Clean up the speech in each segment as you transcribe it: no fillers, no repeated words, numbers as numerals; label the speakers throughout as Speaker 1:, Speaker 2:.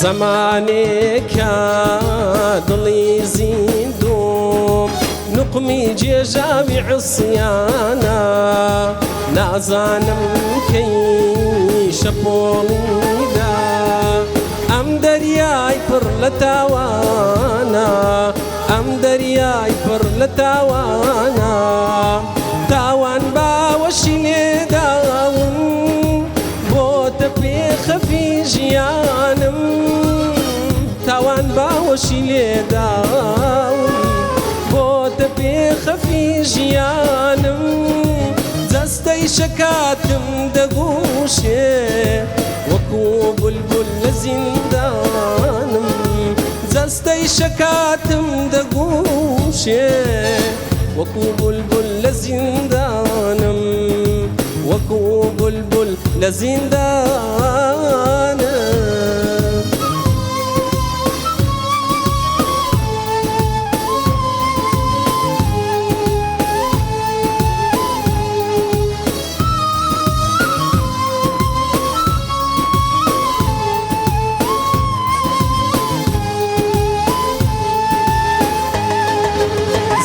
Speaker 1: زمانێک دڵی زیندوم نقمی جێژاوی عسیانە نازانم کەی شەپۆڵیدا ئەم دەریای پڕ لە تاوانە ئەم دەریای پڕ لە تاوانە تاوان باوەشی لێداون بۆتە پێخەفی ژیانم تاوان باوەشی لێداون بۆتە پێخەفی ژیانم جەستەی شەکاتم دەگوشێ وەکو بولبول لە زیندانم جەستەی شەکاتم دەگوشێ وەکو بولبول لە زیندانم وەکو بولبول لە زیندانم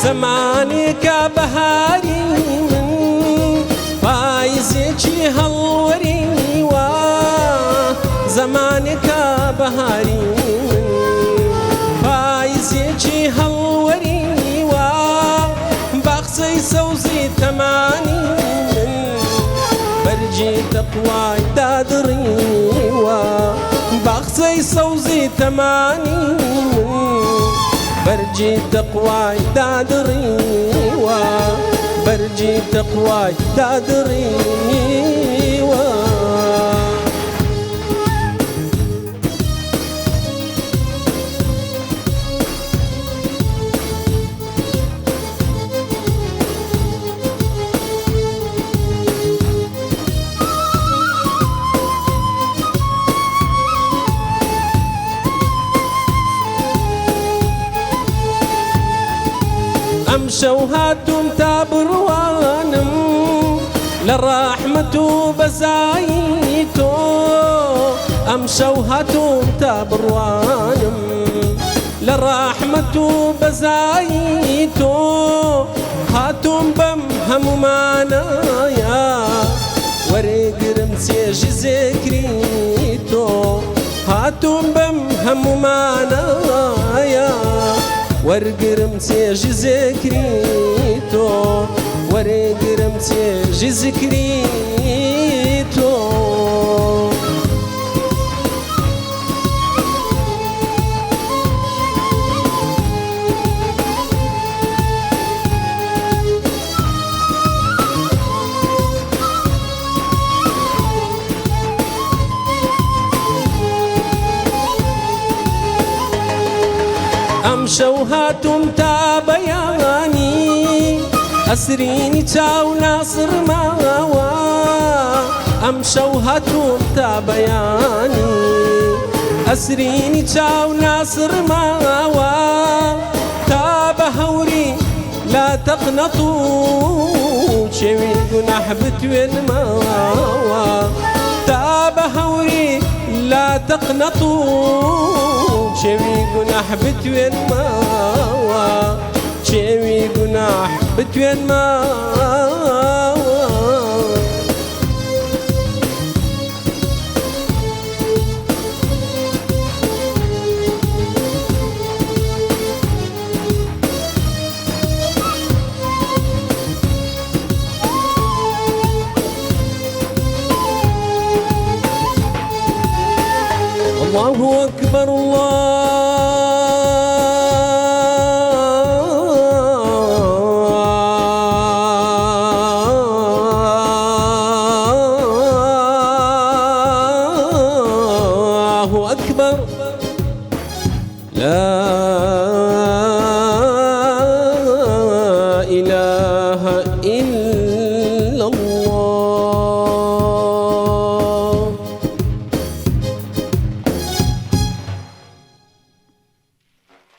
Speaker 1: زمانێکە بەهاری من پایزێکی هەڵوەریوە زمانێکە بەهاری من پایزێکی هەڵوەریوە باخچەی سەوزی تەمانی من بەرجی تەقوای دادڕیوە باخچەی سەوزی تەمانی من بەرجی تەقوای دادڕیوە بەرجی تەقوای دادڕیوە ئەم شەو هاتووم تا بڕوانم لە ڕەحمەت و بەزایی تۆ ئەم شەو هاتووم تا بڕوانم لە ڕەحمەت و بەزایی تۆ هاتووم بەم هەمومانایە وەرێگرم چێژی زێکری تۆ هاتووم بەم هەمومانایە وەرگرم چێژی زێکری تۆ وەرێگرم چێژی زیکری تۆ ئەم شەو هاتووم تا بەیانی ئەسرینی چاو ناسر ماوە ئەم شەو هاتووم تا بەیانی ئەسرینی چاو ناسر ماوە تا بە هەوری لا تەقنەتوو چێوی گوناح بتوێنمەوە تا بە هەوری لا تەقنەتوو چێوی گوناح بتوێنمەوە چێوی گوناح بتوێنمەوە الله أكبر الله